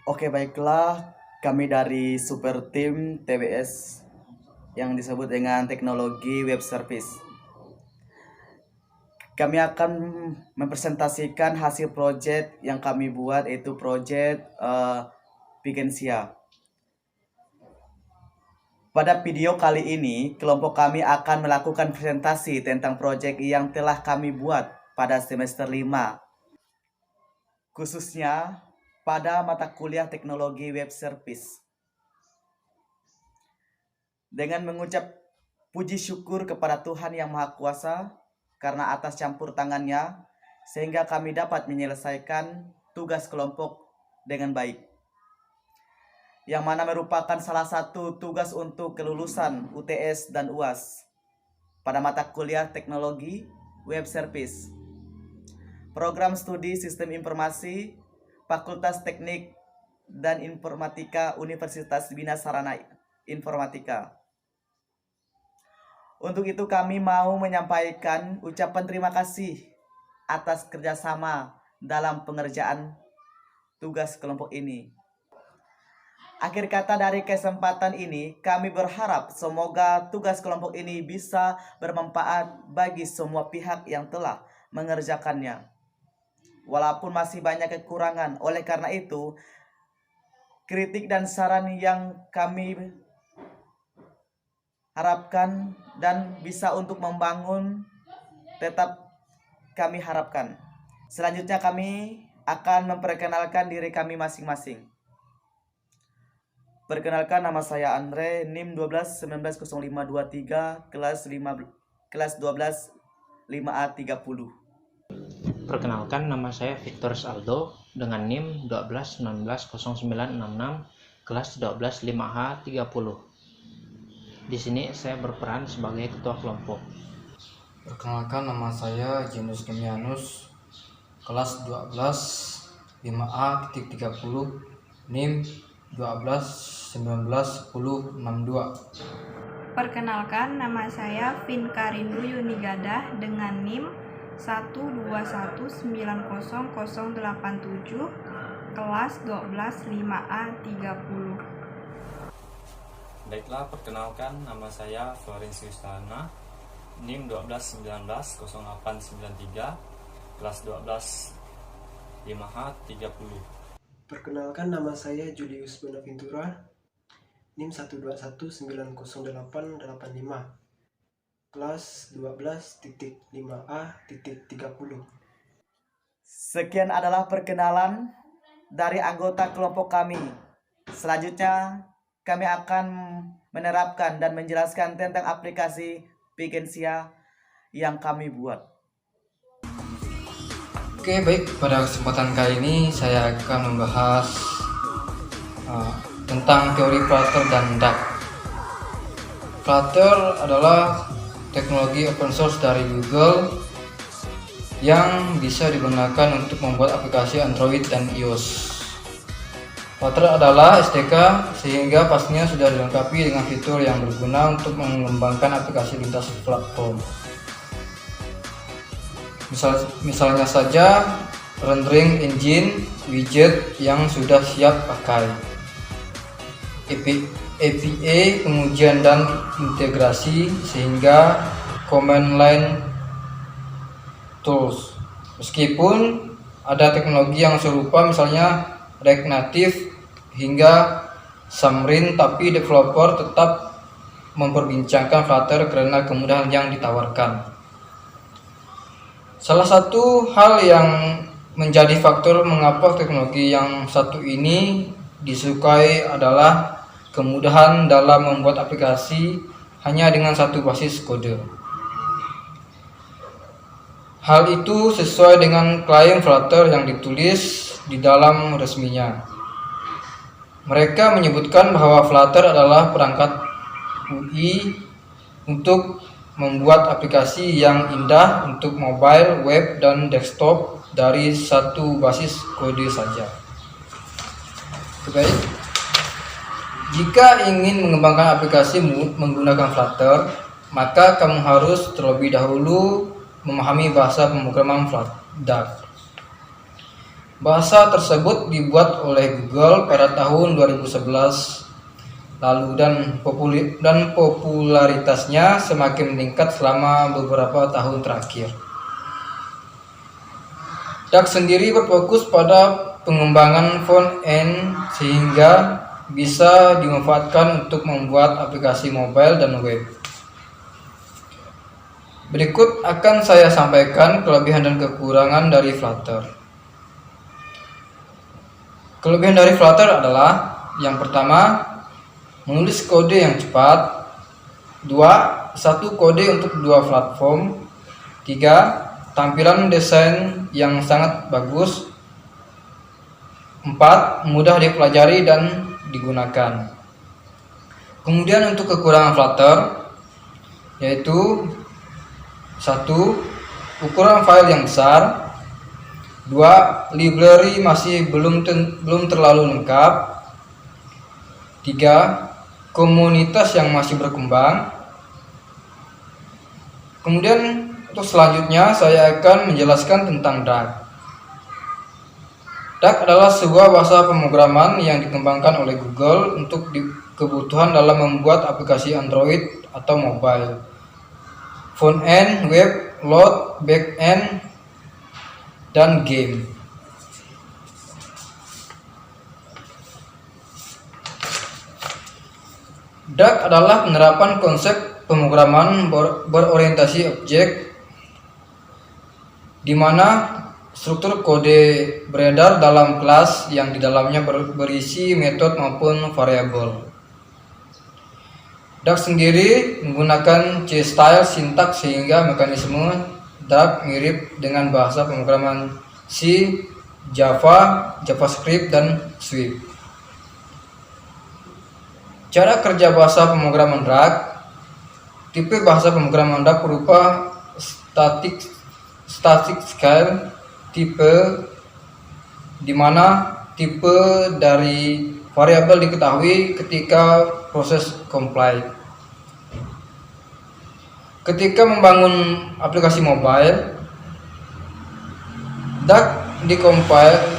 Oke, baiklah. Kami dari Super Team TWS yang disebut dengan teknologi web service. Kami akan mempresentasikan hasil proyek yang kami buat, yaitu proyek Pigensia. Pada video kali ini, kelompok kami akan melakukan presentasi tentang proyek yang telah kami buat pada semester 5, khususnya pada mata kuliah teknologi web service. Dengan mengucap puji syukur kepada Tuhan Yang Maha Kuasa karena atas campur tangannya, sehingga kami dapat menyelesaikan tugas kelompok dengan baik, yang mana merupakan salah satu tugas untuk kelulusan UTS dan UAS pada mata kuliah teknologi web service, program studi sistem informasi, Fakultas Teknik dan Informatika Universitas Bina Sarana Informatika. Untuk itu kami mau menyampaikan ucapan terima kasih atas kerjasama dalam pengerjaan tugas kelompok ini. Akhir kata dari kesempatan ini, kami berharap semoga tugas kelompok ini bisa bermanfaat bagi semua pihak yang telah mengerjakannya. Walaupun masih banyak kekurangan, oleh karena itu, kritik dan saran yang kami harapkan dan bisa untuk membangun tetap kami harapkan. Selanjutnya kami akan memperkenalkan diri kami masing-masing. Perkenalkan, nama saya Andre, NIM 12190523, kelas 12 5A30. Perkenalkan, nama saya Victor Aldo dengan NIM 1219096, kelas 12 5H30. Di sini saya berperan sebagai ketua kelompok. Perkenalkan, nama saya Jinus Gemianus, kelas 12 5A30, NIM 12191062. Perkenalkan, nama saya Vinka Rindu Yunigadah dengan NIM 121900087, kelas 12 5A30. Baiklah, perkenalkan, nama saya Florensius Tana, NIM 121900893, kelas 12 5H30. Perkenalkan, nama saya Julius Bonaventura, NIM 121900885, kelas 12.5A.30. Sekian adalah perkenalan dari anggota kelompok kami. Selanjutnya, kami akan menerapkan dan menjelaskan tentang aplikasi Pigensia yang kami buat. Oke, baik, pada kesempatan kali ini saya akan membahas tentang teori Flutter dan Dart. Flutter adalah teknologi open source dari Google yang bisa digunakan untuk membuat aplikasi Android dan iOS. Flutter adalah SDK sehingga pastinya sudah dilengkapi dengan fitur yang berguna untuk mengembangkan aplikasi lintas platform. Misalnya saja rendering engine, widget yang sudah siap pakai, API pengujian dan integrasi, sehingga command line tools. Meskipun ada teknologi yang serupa, misalnya React Native hingga Xamarin, tapi developer tetap memperbincangkan Flutter karena kemudahan yang ditawarkan. Salah satu hal yang menjadi faktor mengapa teknologi yang satu ini disukai adalah kemudahan dalam membuat aplikasi hanya dengan satu basis kode. Hal itu sesuai dengan klaim Flutter yang ditulis di dalam resminya. Mereka menyebutkan bahwa Flutter adalah perangkat UI untuk membuat aplikasi yang indah untuk mobile, web, dan desktop dari satu basis kode saja. Baik, jika ingin mengembangkan aplikasimu menggunakan Flutter, maka kamu harus terlebih dahulu memahami bahasa pemrograman Dart. Bahasa tersebut dibuat oleh Google pada tahun 2011 lalu dan popularitasnya semakin meningkat selama beberapa tahun terakhir. DAX sendiri berfokus pada pengembangan front-end sehingga bisa dimanfaatkan untuk membuat aplikasi mobile dan web. Berikut akan saya sampaikan kelebihan dan kekurangan dari Flutter. Kelebihan dari Flutter adalah yang pertama, menulis kode yang cepat. 2. Satu kode untuk dua platform. 3. Tampilan desain yang sangat bagus. 4. Mudah dipelajari dan digunakan. Kemudian untuk kekurangan Flutter yaitu 1. Ukuran file yang besar. 2. Library masih belum terlalu lengkap. 3. Komunitas yang masih berkembang. Kemudian untuk selanjutnya saya akan menjelaskan tentang DAG. DAG adalah sebuah bahasa pemrograman yang dikembangkan oleh Google untuk kebutuhan dalam membuat aplikasi Android atau mobile, front-end, web, load, back-end, dan game. DAG adalah penerapan konsep pemrograman berorientasi objek, di mana struktur kode beredar dalam kelas yang di dalamnya berisi metode maupun variabel. DAG sendiri menggunakan C-style sintaks sehingga mekanisme DAG mirip dengan bahasa pemrograman C, Java, JavaScript, dan Swift. Cara kerja bahasa pemrograman DAG. Tipe bahasa pemrograman DAG berupa static scale tipe, di mana tipe dari variabel diketahui ketika proses compile. Ketika membangun aplikasi mobile, DAG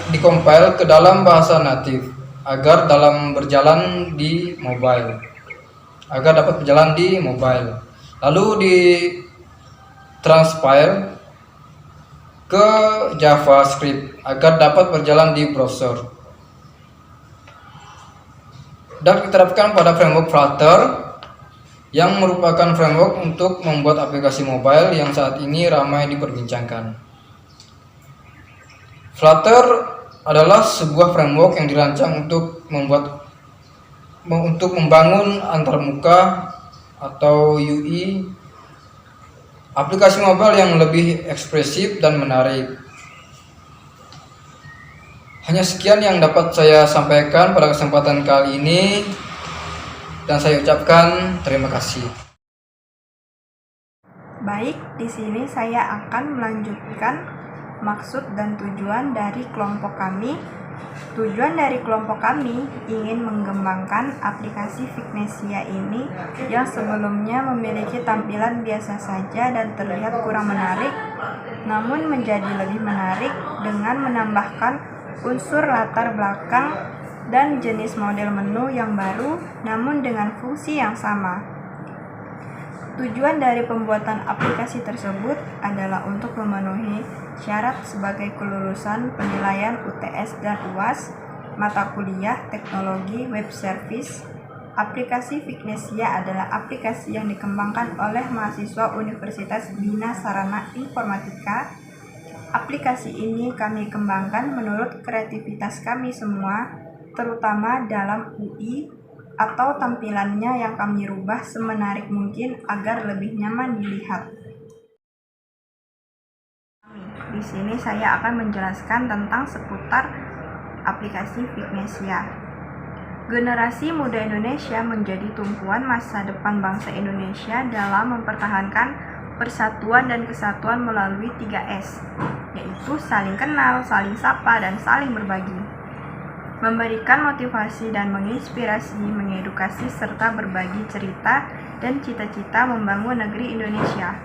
dikompil ke dalam bahasa native agar dapat berjalan di mobile. Lalu ditranspile ke JavaScript agar dapat berjalan di browser. DAG diterapkan pada framework Flutter yang merupakan framework untuk membuat aplikasi mobile yang saat ini ramai diperbincangkan. Flutter adalah sebuah framework yang dirancang untuk membangun antarmuka atau UI aplikasi mobile yang lebih ekspresif dan menarik. Hanya sekian yang dapat saya sampaikan pada kesempatan kali ini. Dan saya ucapkan terima kasih. Baik, di sini saya akan melanjutkan maksud dan tujuan dari kelompok kami. Tujuan dari kelompok kami ingin mengembangkan aplikasi Fignesia ini yang sebelumnya memiliki tampilan biasa saja dan terlihat kurang menarik, namun menjadi lebih menarik dengan menambahkan unsur latar belakang dan jenis model menu yang baru, namun dengan fungsi yang sama. Tujuan dari pembuatan aplikasi tersebut adalah untuk memenuhi syarat sebagai kelulusan penilaian UTS dan UAS, mata kuliah, teknologi, web service. Aplikasi Fignesia adalah aplikasi yang dikembangkan oleh mahasiswa Universitas Bina Sarana Informatika. Aplikasi ini kami kembangkan menurut kreativitas kami semua, terutama dalam UI atau tampilannya yang kami rubah semenarik mungkin agar lebih nyaman dilihat. Di sini saya akan menjelaskan tentang seputar aplikasi Fignesia. Generasi muda Indonesia menjadi tumpuan masa depan bangsa Indonesia dalam mempertahankan persatuan dan kesatuan melalui 3S, yaitu saling kenal, saling sapa, dan saling berbagi. Memberikan motivasi dan menginspirasi, mengedukasi, serta berbagi cerita dan cita-cita membangun negeri Indonesia.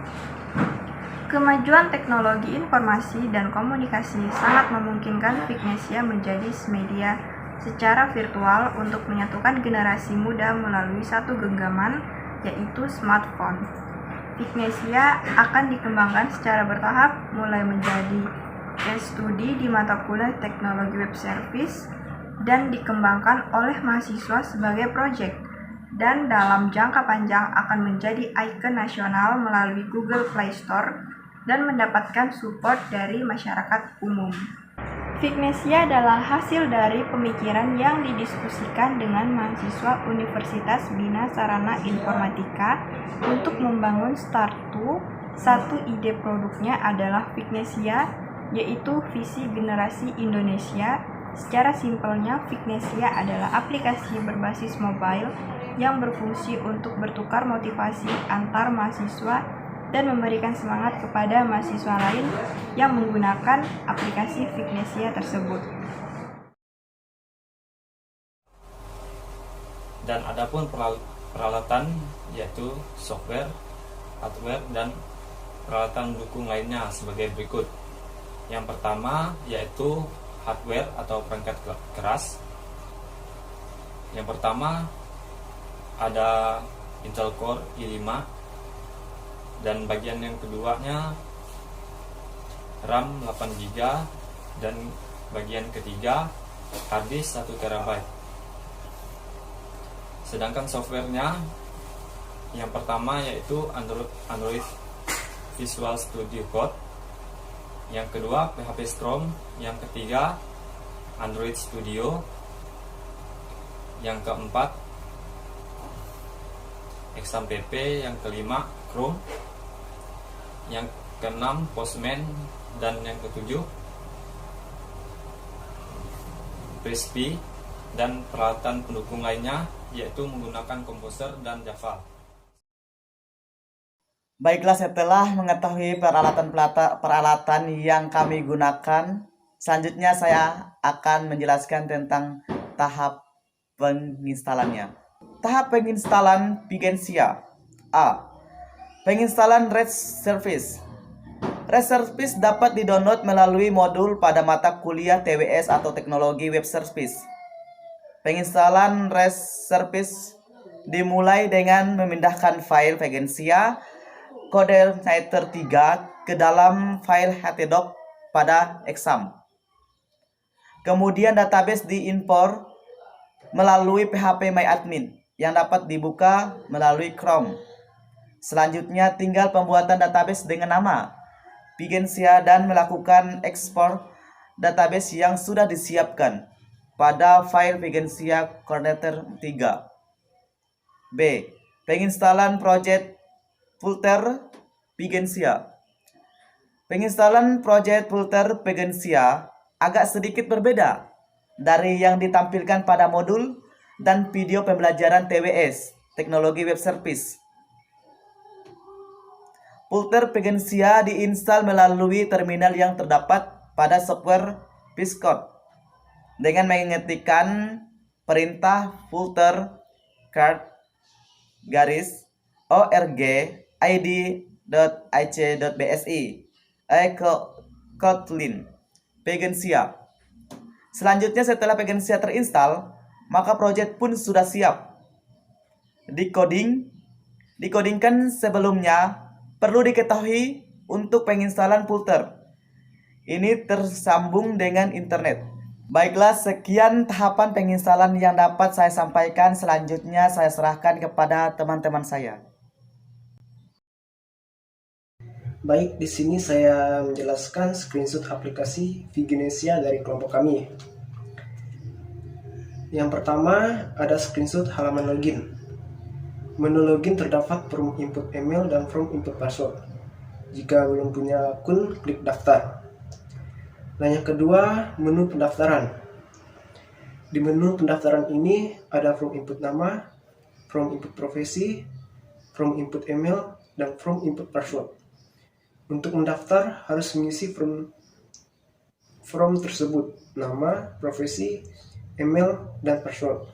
Kemajuan teknologi informasi dan komunikasi sangat memungkinkan Fignesia menjadi media secara virtual untuk menyatukan generasi muda melalui satu genggaman, yaitu smartphone. Fignesia akan dikembangkan secara bertahap, mulai menjadi case study di mata kuliah teknologi web service dan dikembangkan oleh mahasiswa sebagai proyek, dan dalam jangka panjang akan menjadi ikon nasional melalui Google Play Store dan mendapatkan support dari masyarakat umum. Fignesia adalah hasil dari pemikiran yang didiskusikan dengan mahasiswa Universitas Bina Sarana Informatika untuk membangun Startu. Satu ide produknya adalah Fignesia, yaitu visi generasi Indonesia. Secara simpelnya, Fignesia adalah aplikasi berbasis mobile yang berfungsi untuk bertukar motivasi antar mahasiswa dan memberikan semangat kepada mahasiswa lain yang menggunakan aplikasi Fignesia tersebut. Dan adapun peralatan yaitu software, hardware, dan peralatan pendukung lainnya sebagai berikut. Yang pertama yaitu hardware atau perangkat keras. Yang pertama ada Intel Core i5, dan bagian yang keduanya RAM 8GB, dan bagian ketiga harddisk 1 TB. Sedangkan softwarenya yang pertama yaitu Android Visual Studio Code, yang kedua PHP Storm, yang ketiga Android Studio, yang keempat XAMPP, yang kelima Chrome, yang keenam Postman, dan yang ketujuh Prisp, dan peralatan pendukung lainnya yaitu menggunakan Composer dan Java. Baiklah, setelah mengetahui peralatan yang kami gunakan, selanjutnya saya akan menjelaskan tentang tahap penginstalannya. Tahap penginstalan Fignesia. A. Penginstalan REST Service. REST Service dapat didownload melalui modul pada mata kuliah TWS atau Teknologi Web Service. Penginstalan REST Service dimulai dengan memindahkan file Fignesia CodeIgniter 3 ke dalam file htdoc pada exam. Kemudian database diimport melalui phpMyAdmin yang dapat dibuka melalui Chrome. Selanjutnya tinggal pembuatan database dengan nama Fignesia dan melakukan ekspor database yang sudah disiapkan pada file Fignesia CodeIgniter 3. B. Penginstalan project Fulter Fignesia. Penginstalan project Fulter Fignesia agak sedikit berbeda dari yang ditampilkan pada modul dan video pembelajaran TWS, Teknologi Web Service. Fulter Fignesia diinstal melalui terminal yang terdapat pada software Xcode dengan mengetikkan perintah fulter card org id.ic.bsi Kotlin Fignesia. Selanjutnya, setelah Fignesia terinstall, maka proyek pun sudah siap. Dikodingkan sebelumnya. Perlu diketahui untuk penginstalan Fulter ini tersambung dengan internet. Baiklah, sekian tahapan penginstalan yang dapat saya sampaikan. Selanjutnya saya serahkan kepada teman-teman saya. Baik, di sini saya menjelaskan screenshot aplikasi Fignesia dari kelompok kami. Yang pertama ada screenshot halaman login. Menu login terdapat form input email dan form input password. Jika belum punya akun, klik daftar. Dan yang kedua, menu pendaftaran. Di menu pendaftaran ini ada form input nama, form input profesi, form input email, dan form input password. Untuk mendaftar harus mengisi form tersebut, nama, profesi, email, dan password.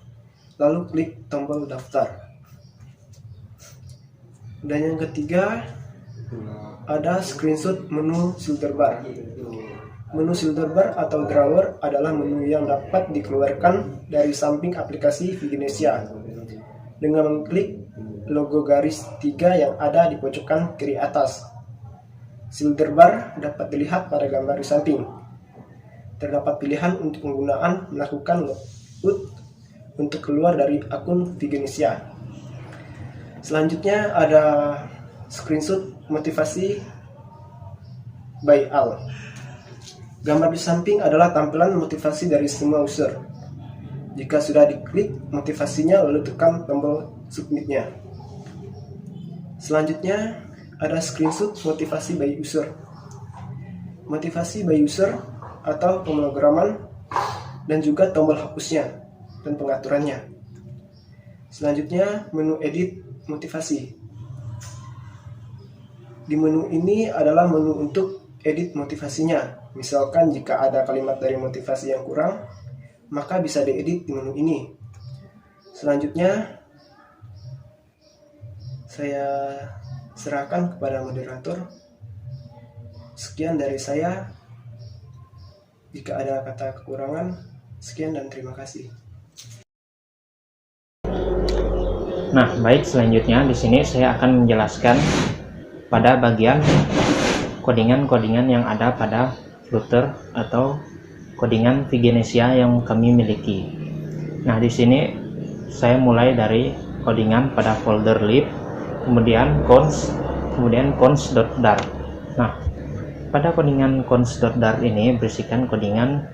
Lalu klik tombol daftar. Dan yang ketiga, ada screenshot menu silverbar. Menu silverbar atau drawer adalah menu yang dapat dikeluarkan dari samping aplikasi Viginesia dengan mengklik logo garis 3 yang ada di pojokan kiri atas. Silverbar dapat dilihat pada gambar di samping. Terdapat pilihan untuk penggunaan melakukan logout untuk keluar dari akun Viginesia. Selanjutnya ada screenshot motivasi by all. Gambar di samping adalah tampilan motivasi dari semua user. Jika sudah diklik motivasinya, lalu tekan tombol submitnya. Selanjutnya ada screenshot motivasi by user. Motivasi by user atau pemrograman dan juga tombol hapusnya dan pengaturannya. Selanjutnya menu edit motivasi. Di menu ini adalah menu untuk edit motivasinya. Misalkan jika ada kalimat dari motivasi yang kurang, maka bisa diedit di menu ini. Selanjutnya saya serahkan kepada moderator. Sekian dari saya. Jika ada kata kekurangan, sekian dan terima kasih. Nah, baik, selanjutnya di sini saya akan menjelaskan pada bagian kodingan-kodingan yang ada pada Flutter atau kodingan Viginesia yang kami miliki. Nah, di sini saya mulai dari kodingan pada folder lib, kemudian cons, kemudian cons.dart. Nah, pada kodingan cons.dart ini berisikan kodingan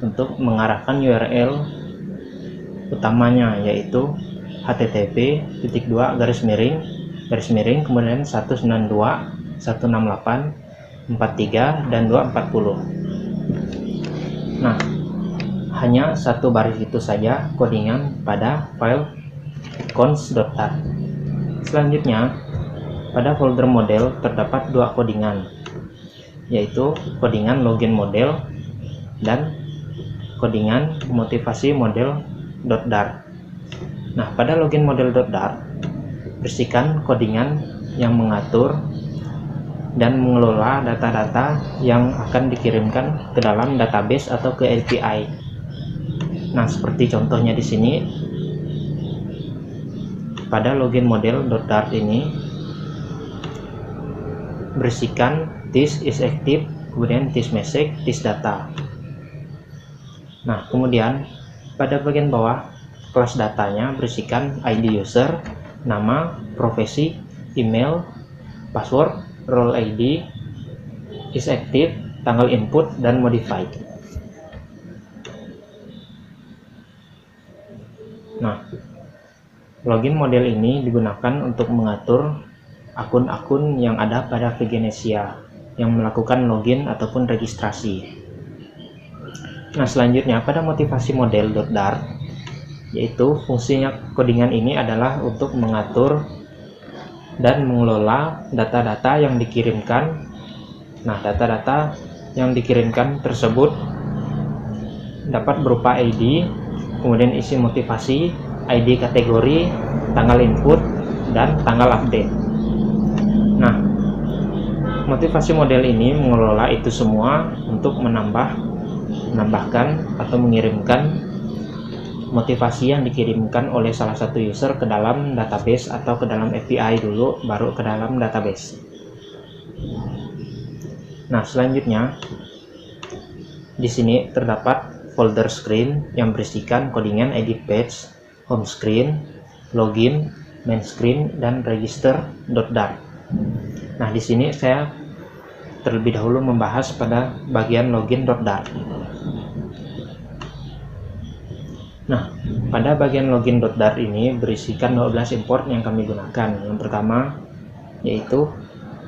untuk mengarahkan URL utamanya, yaitu http://, kemudian 192, 168, 43 dan 240. Nah, hanya satu baris itu saja kodingan pada file cons.dart. Selanjutnya, pada folder model terdapat dua kodingan, yaitu kodingan login model dan kodingan motivasi model.dart. Nah, pada login model.dart bersihkan kodingan yang mengatur dan mengelola data-data yang akan dikirimkan ke dalam database atau ke API. Nah, seperti contohnya di sini pada login model.dart ini bersihkan this is active, kemudian this message, this data. Nah, kemudian pada bagian bawah kelas datanya berisikan ID user, nama, profesi, email, password, role ID, is active, tanggal input, dan modified. Nah, login model ini digunakan untuk mengatur akun-akun yang ada pada Viginesia yang melakukan login ataupun registrasi. Nah, selanjutnya pada motivasi model.dart, yaitu fungsinya kodingan ini adalah untuk mengatur dan mengelola data-data yang dikirimkan. Nah, data-data yang dikirimkan tersebut dapat berupa ID, kemudian isi motivasi, ID kategori, tanggal input, dan tanggal update. Nah, motivasi model ini mengelola itu semua untuk menambahkan atau mengirimkan motivasi yang dikirimkan oleh salah satu user ke dalam database atau ke dalam API dulu, baru ke dalam database. Nah, selanjutnya di sini terdapat folder screen yang berisikan kodingan edit page, home screen, login, main screen, dan register.dart. Nah, di sini saya terlebih dahulu membahas pada bagian login.dart. Nah, pada bagian login.dart ini berisikan 12 import yang kami gunakan. Yang pertama yaitu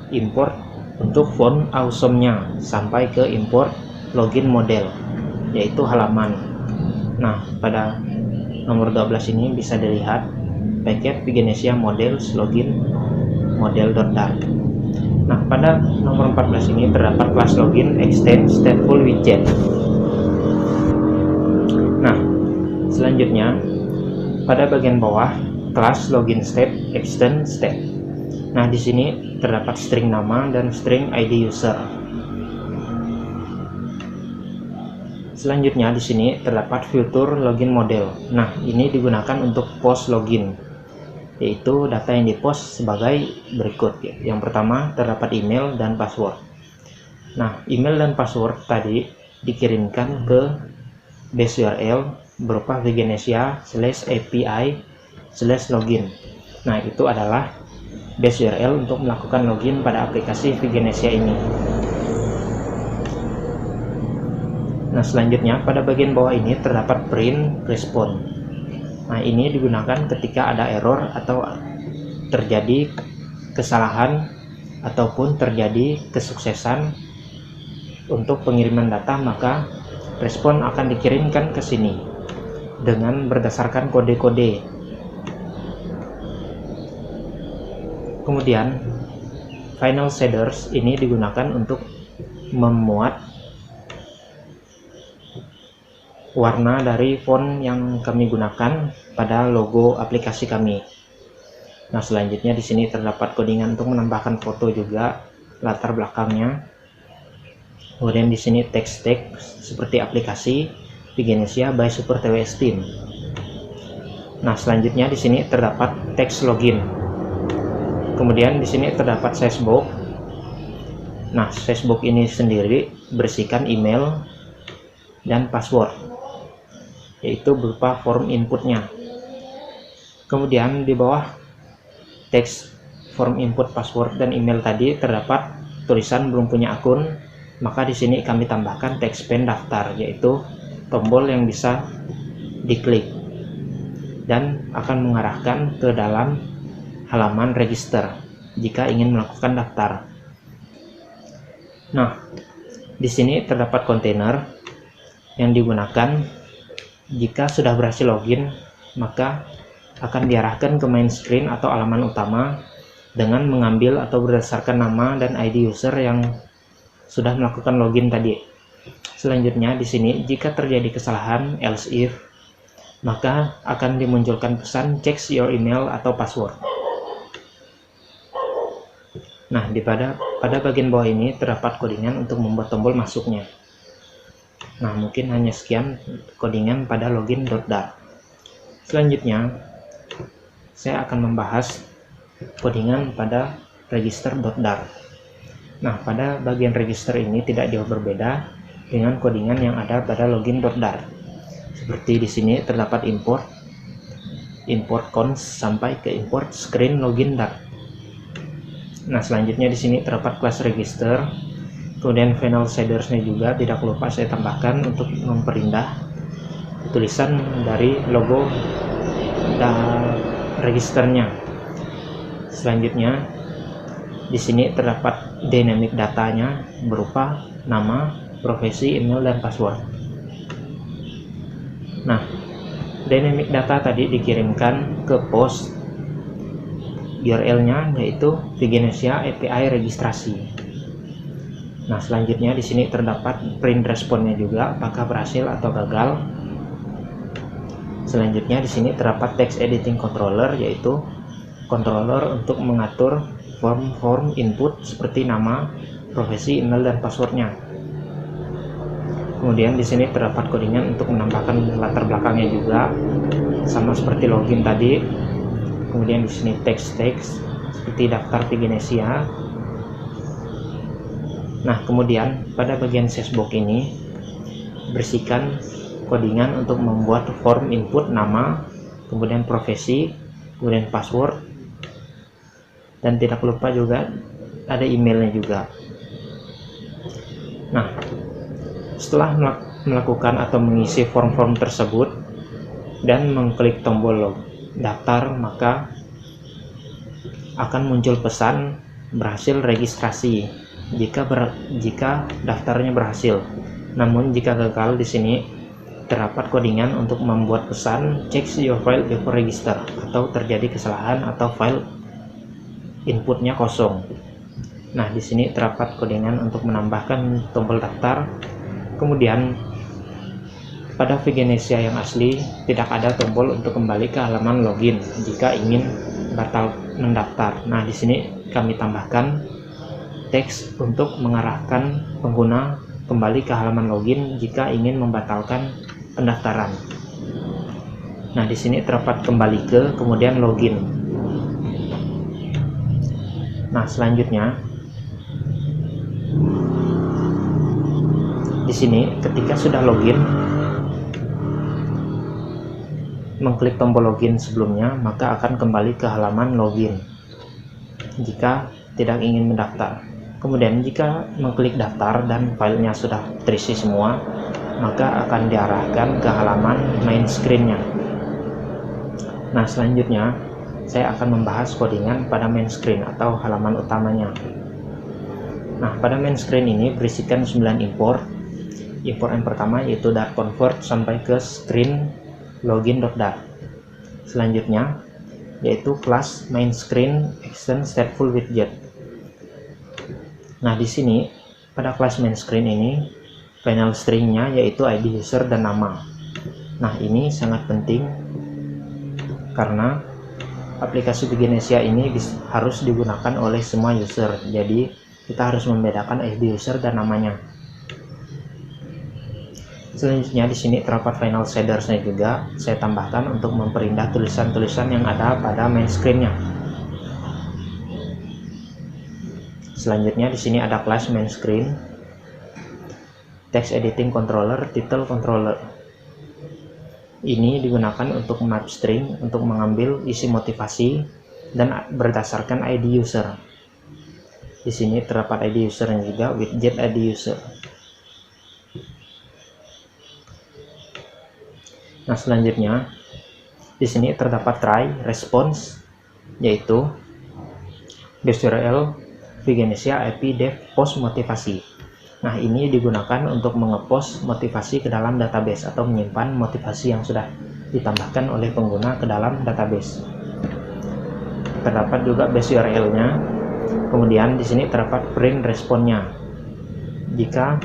import untuk font awesome-nya sampai ke import login model, yaitu halaman. Nah, pada nomor 12 ini bisa dilihat paket Viginesia models login model.dart. Nah, pada nomor 14 ini terdapat kelas login extend stateful widget. Nah, selanjutnya pada bagian bawah kelas login step extend step. Nah, di sini terdapat string nama dan string ID user. Selanjutnya di sini terdapat fitur login model. Nah, ini digunakan untuk post login, yaitu data yang dipost sebagai berikut. Yang pertama terdapat email dan password. Nah, email dan password tadi dikirimkan ke base URL berupa vigenesia/api/login. Nah, itu adalah base URL untuk melakukan login pada aplikasi Vigenesia ini. Nah, selanjutnya pada bagian bawah ini terdapat print response. Nah, ini digunakan ketika ada error atau terjadi kesalahan ataupun terjadi kesuksesan untuk pengiriman data, maka respon akan dikirimkan ke sini dengan berdasarkan kode-kode. Kemudian final shaders ini digunakan untuk memuat warna dari font yang kami gunakan pada logo aplikasi kami. Nah, selanjutnya di sini terdapat codingan untuk menambahkan foto juga latar belakangnya. Kemudian di sini teks seperti aplikasi Vigenesia by Super TWS Team. Nah, selanjutnya di sini terdapat teks login. Kemudian di sini terdapat sashbox. Nah, sashbox ini sendiri berisikan email dan password, yaitu berupa form inputnya. Kemudian di bawah teks form input, password, dan email tadi terdapat tulisan belum punya akun. Maka di sini kami tambahkan teks pendaftar, yaitu tombol yang bisa diklik dan akan mengarahkan ke dalam halaman register jika ingin melakukan daftar. Nah, di sini terdapat kontainer yang digunakan jika sudah berhasil login, maka akan diarahkan ke main screen atau halaman utama dengan mengambil atau berdasarkan nama dan ID user yang sudah melakukan login tadi. Selanjutnya di sini jika terjadi kesalahan else if, maka akan dimunculkan pesan check your email atau password. Nah, pada bagian bawah ini terdapat codingan untuk membuat tombol masuknya. Nah, mungkin hanya sekian codingan pada login.dart. Selanjutnya saya akan membahas codingan pada register.dart. Nah, pada bagian register ini tidak jauh berbeda dengan codingan yang ada pada login.dart. Seperti di sini terdapat import cons sampai ke import screen login dart. Nah, selanjutnya di sini terdapat kelas register. Kemudian final shadersnya juga tidak lupa saya tambahkan untuk memperindah tulisan dari logo dan registernya. Selanjutnya di sini terdapat dynamic datanya berupa nama, profesi, email, dan password. Nah, dynamic data tadi dikirimkan ke post URL-nya, yaitu Vigenesia API registrasi. Nah, selanjutnya di sini terdapat print responnya juga, apakah berhasil atau gagal. Selanjutnya di sini terdapat text editing controller, yaitu controller untuk mengatur form input seperti nama, profesi, email, dan passwordnya. Kemudian di sini terdapat codingan untuk menambahkan latar belakangnya juga, sama seperti login tadi. Kemudian di sini teks seperti daftar Vigenesia. Nah, kemudian pada bagian sashbox ini bersihkan codingan untuk membuat form input nama, kemudian profesi, kemudian password, dan tidak lupa juga ada emailnya juga. Nah, setelah melakukan atau mengisi form-form tersebut dan mengklik tombol daftar, maka akan muncul pesan berhasil registrasi jika daftarnya berhasil. Namun jika gagal, di sini terdapat codingan untuk membuat pesan check your file before register, atau terjadi kesalahan atau file inputnya kosong. Nah, di sini terdapat codingan untuk menambahkan tombol daftar. Kemudian pada Vigenesia yang asli tidak ada tombol untuk kembali ke halaman login jika ingin batal mendaftar. Nah, di sini kami tambahkan teks untuk mengarahkan pengguna kembali ke halaman login jika ingin membatalkan pendaftaran. Nah, di sini terdapat kembali ke, kemudian login. Nah, selanjutnya di sini ketika sudah login, mengklik tombol login sebelumnya, maka akan kembali ke halaman login jika tidak ingin mendaftar. Kemudian jika mengklik daftar dan filenya sudah terisi semua, maka akan diarahkan ke halaman main screen-nya. Nah, selanjutnya saya akan membahas codingan pada main screen atau halaman utamanya. Nah, pada main screen ini berisikan 9 import. Import yang pertama yaitu Dart convert sampai ke screen login.dart. Selanjutnya yaitu class main screen action stateful widget. Nah, di sini pada kelas main screen ini final stringnya yaitu ID user dan nama. Nah, ini sangat penting karena aplikasi Vigenesia ini harus digunakan oleh semua user. Jadi kita harus membedakan ID user dan namanya. Selanjutnya di sini terdapat final shadersnya juga saya tambahkan untuk memperindah tulisan-tulisan yang ada pada main screen-nya. Selanjutnya di sini ada kelas main screen, text editing controller, title controller. Ini digunakan untuk map string untuk mengambil isi motivasi dan berdasarkan ID user. Di sini terdapat ID user yang juga widget ID user. Nah, selanjutnya di sini terdapat try response, yaitu base URL Vigenesia IP dev post motivasi. Nah, ini digunakan untuk mengepost motivasi ke dalam database atau menyimpan motivasi yang sudah ditambahkan oleh pengguna ke dalam database. Terdapat juga base URL-nya. Kemudian di sini terdapat print responnya. Jika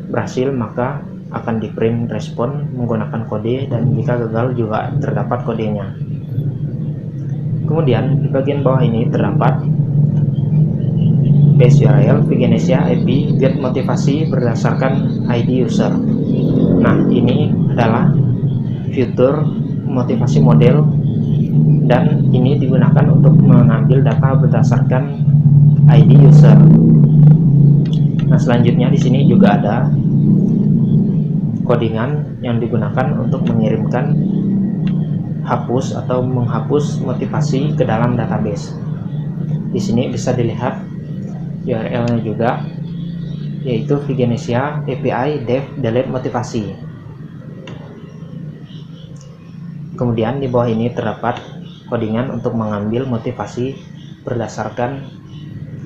berhasil maka akan di print respon menggunakan kode, dan jika gagal juga terdapat kodenya. Kemudian di bagian bawah ini terdapat base URL Vigenesia IP get motivasi berdasarkan ID user. Nah, ini adalah fitur motivasi model dan ini digunakan untuk mengambil data berdasarkan ID user. Nah, selanjutnya di sini juga ada codingan yang digunakan untuk mengirimkan hapus atau menghapus motivasi ke dalam database. Di sini bisa dilihat URL-nya juga, yaitu Vigenesia API dev delete motivasi. Kemudian di bawah ini terdapat codingan untuk mengambil motivasi berdasarkan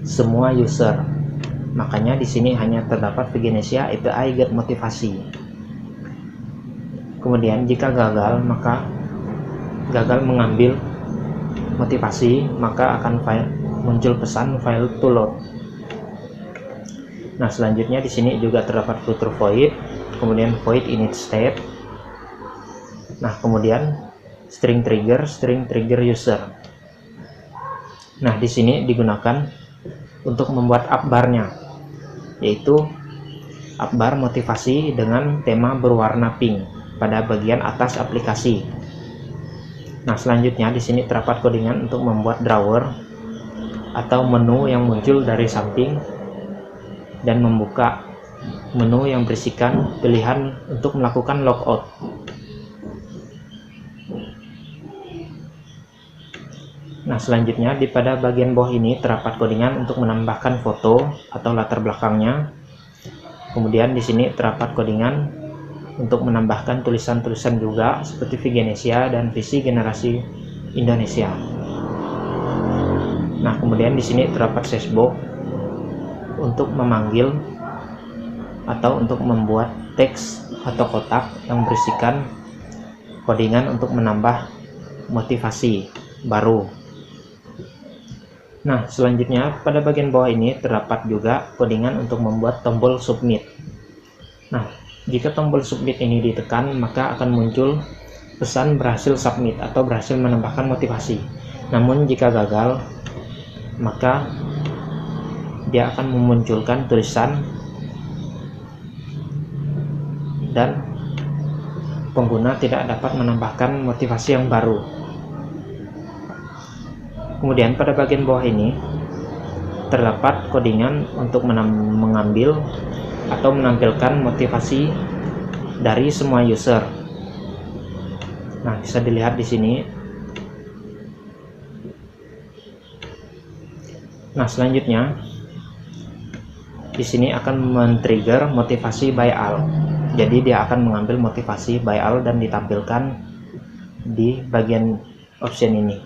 semua user. Makanya di sini hanya terdapat Vigenesia API get motivasi. Kemudian jika gagal mengambil motivasi, maka akan muncul pesan file to load. Nah, selanjutnya di sini juga terdapat fitur void, kemudian void init state. Nah, kemudian string trigger user. Nah, di sini digunakan untuk membuat up bar-nya, yaitu up bar motivasi dengan tema berwarna pink pada bagian atas aplikasi. Nah, selanjutnya di sini terdapat codingan untuk membuat drawer atau menu yang muncul dari samping dan membuka menu yang berisikan pilihan untuk melakukan logout. Nah, selanjutnya pada bagian bawah ini terdapat codingan untuk menambahkan foto atau latar belakangnya. Kemudian di sini terdapat codingan untuk menambahkan tulisan-tulisan juga seperti Vigenesia dan visi generasi Indonesia. Nah, kemudian di sini terdapat seshbox untuk memanggil atau untuk membuat teks atau kotak yang berisikan codingan untuk menambah motivasi baru. Nah, selanjutnya pada bagian bawah ini terdapat juga codingan untuk membuat tombol submit. Nah, jika tombol submit ini ditekan, maka akan muncul pesan berhasil submit atau berhasil menambahkan motivasi. Namun jika gagal, maka dia akan memunculkan tulisan dan pengguna tidak dapat menambahkan motivasi yang baru. Kemudian pada bagian bawah ini terdapat codingan untuk mengambil atau menampilkan motivasi dari semua user. Nah, bisa dilihat di sini. Nah, selanjutnya di sini akan men-trigger motivasi by all. Jadi dia akan mengambil motivasi by all dan ditampilkan di bagian option ini.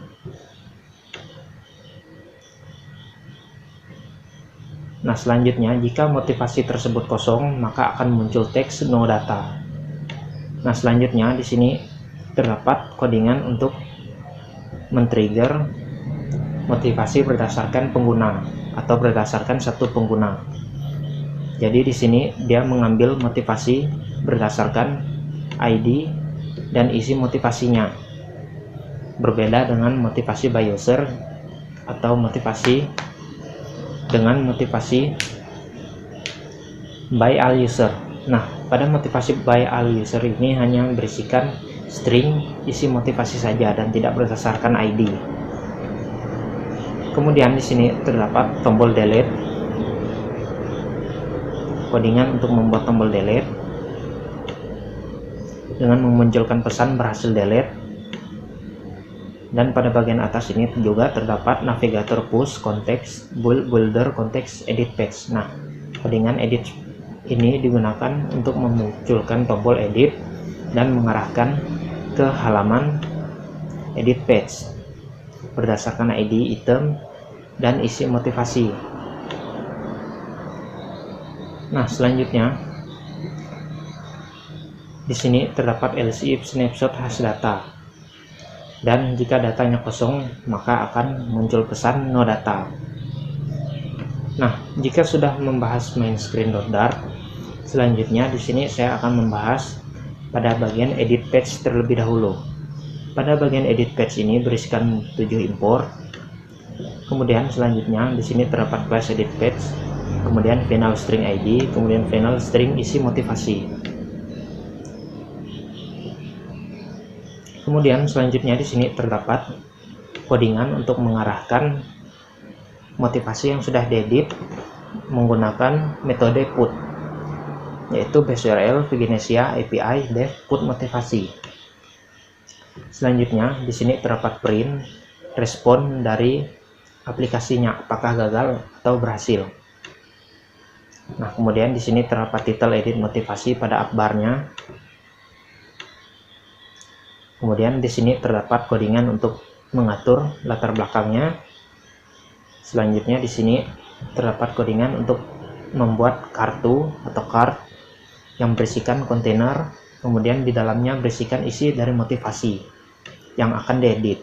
Nah, selanjutnya jika motivasi tersebut kosong, maka akan muncul teks no data. Nah, selanjutnya di sini terdapat codingan untuk men-trigger motivasi berdasarkan pengguna atau berdasarkan satu pengguna. Jadi di sini dia mengambil motivasi berdasarkan ID dan isi motivasinya. Berbeda dengan motivasi by user atau motivasi dengan motivasi by all user. Nah, pada motivasi by all user ini hanya berisikan string isi motivasi saja dan tidak berdasarkan ID. Kemudian di sini terdapat tombol delete. Codingan untuk membuat tombol delete dengan memunculkan pesan berhasil delete. Dan pada bagian atas ini juga terdapat navigator push, konteks, builder, konteks, edit page. Nah, codingan edit ini digunakan untuk memunculkan tombol edit dan mengarahkan ke halaman edit page berdasarkan ID item dan isi motivasi. Nah, selanjutnya di sini terdapat else if snapshot has data. Dan jika datanya kosong, maka akan muncul pesan no data. Nah, jika sudah membahas main screen.dart, selanjutnya di sini saya akan membahas pada bagian edit page terlebih dahulu. Pada bagian edit page ini berisikan 7 import. Kemudian selanjutnya di sini terdapat class edit page, kemudian final string ID, kemudian final string isi motivasi. Kemudian selanjutnya di sini terdapat codingan untuk mengarahkan motivasi yang sudah diedit menggunakan metode put, yaitu BaseURL Viginesia API dev put motivasi. Selanjutnya di sini terdapat print respon dari aplikasinya, apakah gagal atau berhasil. Nah, kemudian di sini terdapat title edit motivasi pada app-bar-nya. Kemudian di sini terdapat codingan untuk mengatur latar belakangnya. Selanjutnya di sini terdapat codingan untuk membuat kartu atau card yang berisikan kontainer, kemudian di dalamnya berisikan isi dari motivasi yang akan diedit.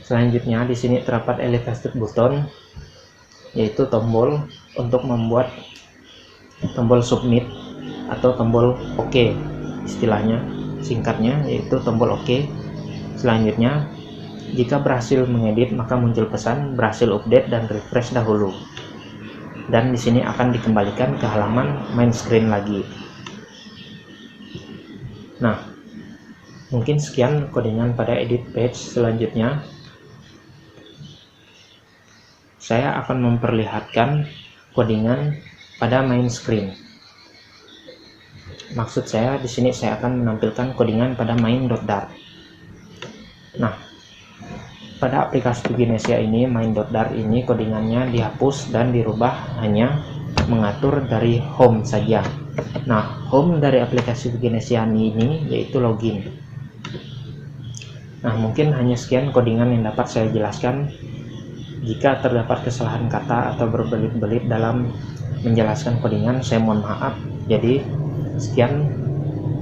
Selanjutnya di sini terdapat elevated button, yaitu tombol untuk membuat tombol submit atau tombol OK, istilahnya singkatnya yaitu tombol OK. Selanjutnya jika berhasil mengedit maka muncul pesan berhasil update dan refresh dahulu, dan di sini akan dikembalikan ke halaman main screen lagi. Nah, mungkin sekian codingan pada edit page. Selanjutnya saya akan memperlihatkan codingan pada main screen. Maksud saya di sini saya akan menampilkan codingan pada main.dart. Nah, pada aplikasi Viginesia ini main.dart ini codingannya dihapus dan dirubah hanya mengatur dari home saja. Nah, home dari aplikasi Viginesia ini yaitu login. Nah, mungkin hanya sekian codingan yang dapat saya jelaskan. Jika terdapat kesalahan kata atau berbelit-belit dalam menjelaskan codingan, saya mohon maaf. Jadi sekian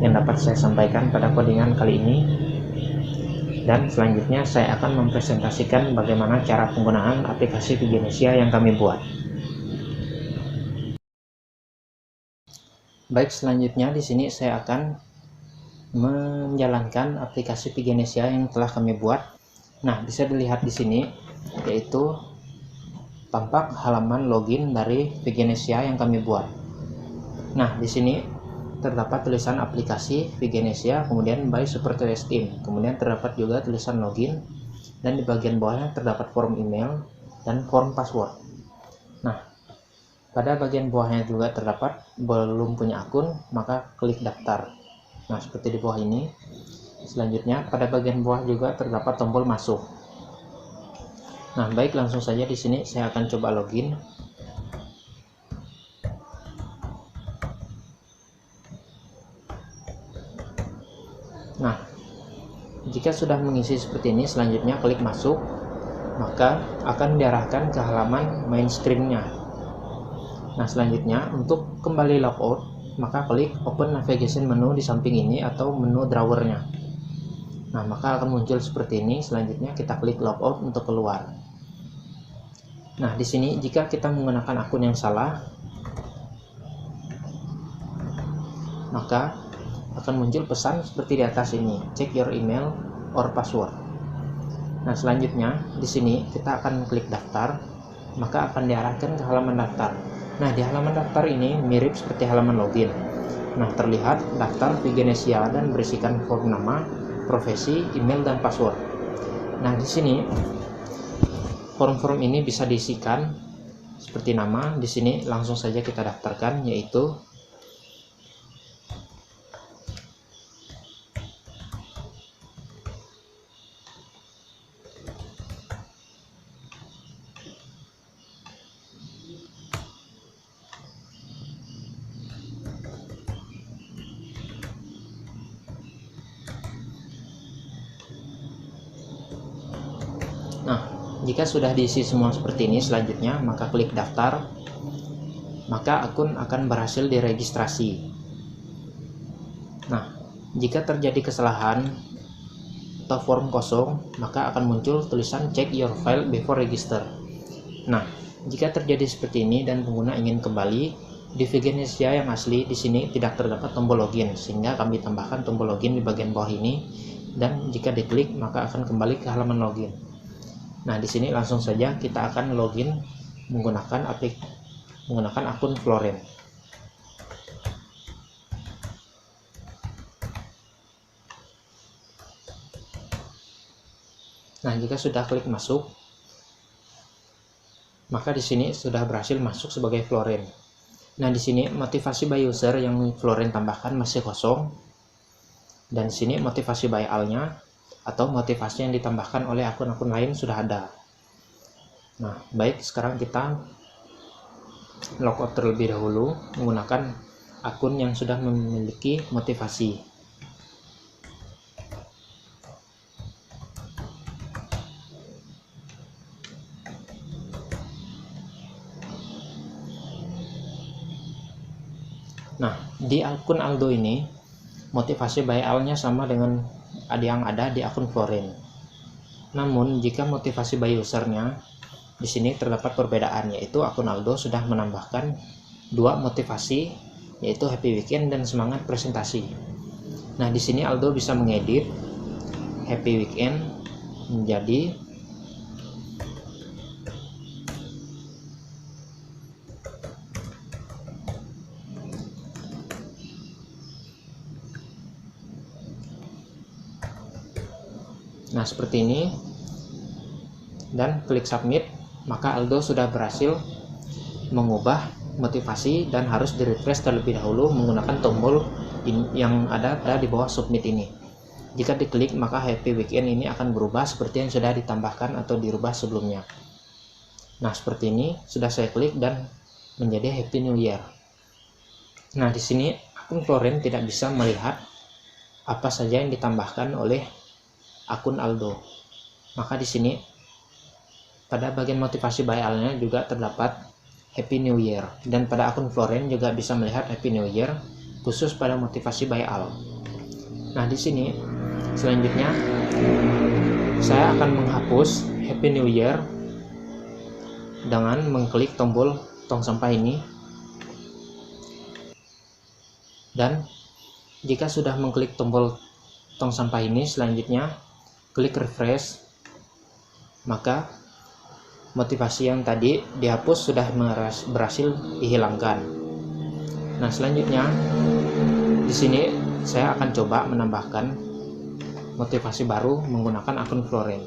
yang dapat saya sampaikan pada codingan kali ini, dan selanjutnya saya akan mempresentasikan bagaimana cara penggunaan aplikasi Viginesia yang kami buat. Baik, selanjutnya di sini saya akan menjalankan aplikasi Viginesia yang telah kami buat. Nah, bisa dilihat di sini yaitu tampak halaman login dari Vigenesia yang kami buat. Nah, di sini terdapat tulisan aplikasi Vigenesia, kemudian by Super3S Team, kemudian terdapat juga tulisan login, dan di bagian bawahnya terdapat form email dan form password. Nah, pada bagian bawahnya juga terdapat belum punya akun, maka klik daftar. Nah, seperti di bawah ini. Selanjutnya pada bagian bawah juga terdapat tombol masuk. Nah, baik, langsung saja di sini saya akan coba login. Nah, jika sudah mengisi seperti ini, selanjutnya klik masuk, maka akan diarahkan ke halaman main screen-nya. Nah, selanjutnya untuk kembali logout, maka klik open navigation menu di samping ini atau menu drawernya. Nah, maka akan muncul seperti ini. Selanjutnya kita klik logout untuk keluar. Nah, di sini jika kita menggunakan akun yang salah, maka akan muncul pesan seperti di atas ini, check your email or password. Nah, selanjutnya di sini kita akan klik daftar, maka akan diarahkan ke halaman daftar. Nah, di halaman daftar ini mirip seperti halaman login. Nah, terlihat daftar Vigenesia dan berisikan form nama, profesi, email, dan password. Nah, di sini form-form ini bisa diisikan seperti nama. Di sini langsung saja kita daftarkan, yaitu jika sudah diisi semua seperti ini, selanjutnya maka klik daftar, maka akun akan berhasil diregistrasi. Nah, jika terjadi kesalahan atau form kosong, maka akan muncul tulisan check your file before register. Nah, jika terjadi seperti ini dan pengguna ingin kembali di Vigenesia yang asli, di sini tidak terdapat tombol login, sehingga kami tambahkan tombol login di bagian bawah ini, dan jika diklik maka akan kembali ke halaman login. Nah, di sini langsung saja kita akan login menggunakan akun Floren. Nah, jika sudah klik masuk, maka di sini sudah berhasil masuk sebagai Floren. Nah, di sini motivasi by user yang Floren tambahkan masih kosong, dan di sini motivasi by all-nya atau motivasi yang ditambahkan oleh akun-akun lain sudah ada. Nah, baik, sekarang kita logout terlebih dahulu menggunakan akun yang sudah memiliki motivasi. Nah, di akun Aldo ini motivasi by all-nya sama dengan yang ada di akun Floren. Namun jika motivasi by usernya, di sini terdapat perbedaan, yaitu akun Aldo sudah menambahkan dua motivasi, yaitu happy weekend dan semangat presentasi. Nah, di sini Aldo bisa mengedit happy weekend menjadi seperti ini, dan klik submit, maka Aldo sudah berhasil mengubah motivasi dan harus di-refresh terlebih dahulu menggunakan tombol yang ada di bawah submit ini. Jika diklik, maka happy weekend ini akan berubah seperti yang sudah ditambahkan atau dirubah sebelumnya. Nah, seperti ini sudah saya klik dan menjadi happy new year. Nah, di sini akun Floren tidak bisa melihat apa saja yang ditambahkan oleh akun Aldo. Maka di sini pada bagian motivasi by all-nya juga terdapat happy new year, dan pada akun Floren juga bisa melihat happy new year khusus pada motivasi by all. Nah, di sini selanjutnya saya akan menghapus happy new year dengan mengklik tombol tong sampah ini, dan jika sudah mengklik tombol tong sampah ini, selanjutnya klik refresh, maka motivasi yang tadi dihapus sudah berhasil dihilangkan. Nah, selanjutnya di sini saya akan coba menambahkan motivasi baru menggunakan akun Florin.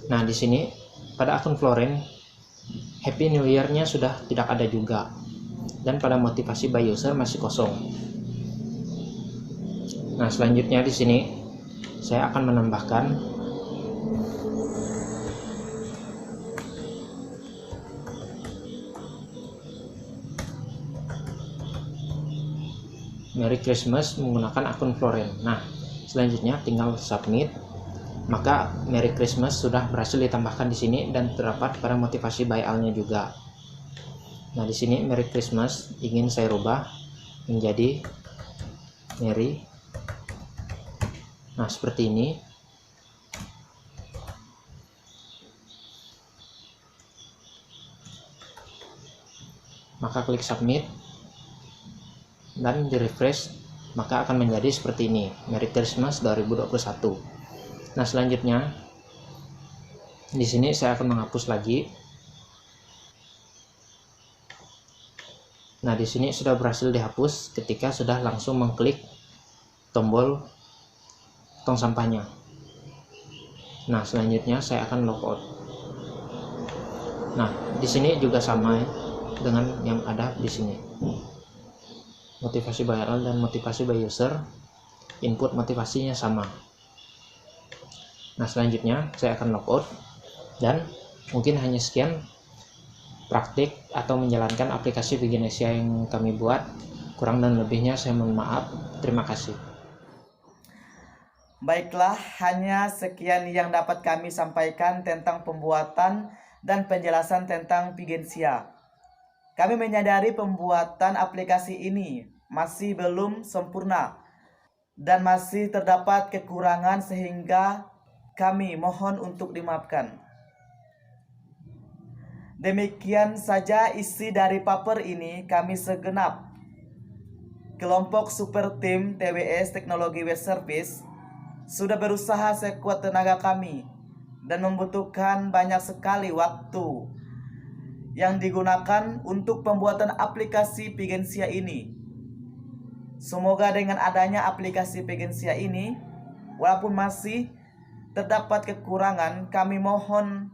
Nah, di sini pada akun Florin Happy New Year-nya sudah tidak ada juga, dan pada motivasi by user masih kosong. Nah, selanjutnya di sini saya akan menambahkan Merry Christmas menggunakan akun Florin. Nah, selanjutnya tinggal submit. Maka Merry Christmas sudah berhasil ditambahkan di sini dan terdapat pada motivasi by all-nya juga. Nah, di sini Merry Christmas ingin saya rubah menjadi Merry. Nah, seperti ini. Maka klik submit dan di refresh, maka akan menjadi seperti ini, Merry Christmas 2021. Nah, selanjutnya di sini saya akan menghapus lagi. Nah, di sini sudah berhasil dihapus ketika sudah langsung mengklik tombol tong sampahnya. Nah, selanjutnya saya akan logout. Nah, di sini juga sama dengan yang ada di sini. Motivasi by all dan motivasi by user, input motivasinya sama. Nah, selanjutnya saya akan logout, dan mungkin hanya sekian praktik atau menjalankan aplikasi Veganesia yang kami buat. Kurang dan lebihnya saya mohon maaf. Terima kasih. Baiklah, hanya sekian yang dapat kami sampaikan tentang pembuatan dan penjelasan tentang Veganesia. Kami menyadari pembuatan aplikasi ini masih belum sempurna dan masih terdapat kekurangan, sehingga kami mohon untuk dimaafkan. Demikian saja isi dari paper ini. Kami segenap kelompok Super Team TWS Teknologi Web Service sudah berusaha sekuat tenaga kami dan membutuhkan banyak sekali waktu yang digunakan untuk pembuatan aplikasi Veganesia ini. Semoga dengan adanya aplikasi Veganesia ini, walaupun masih terdapat kekurangan, kami mohon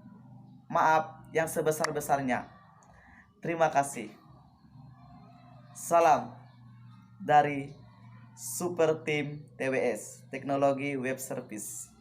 maaf yang sebesar-besarnya. Terima kasih. Salam dari Super Team TWS Teknologi Web Service.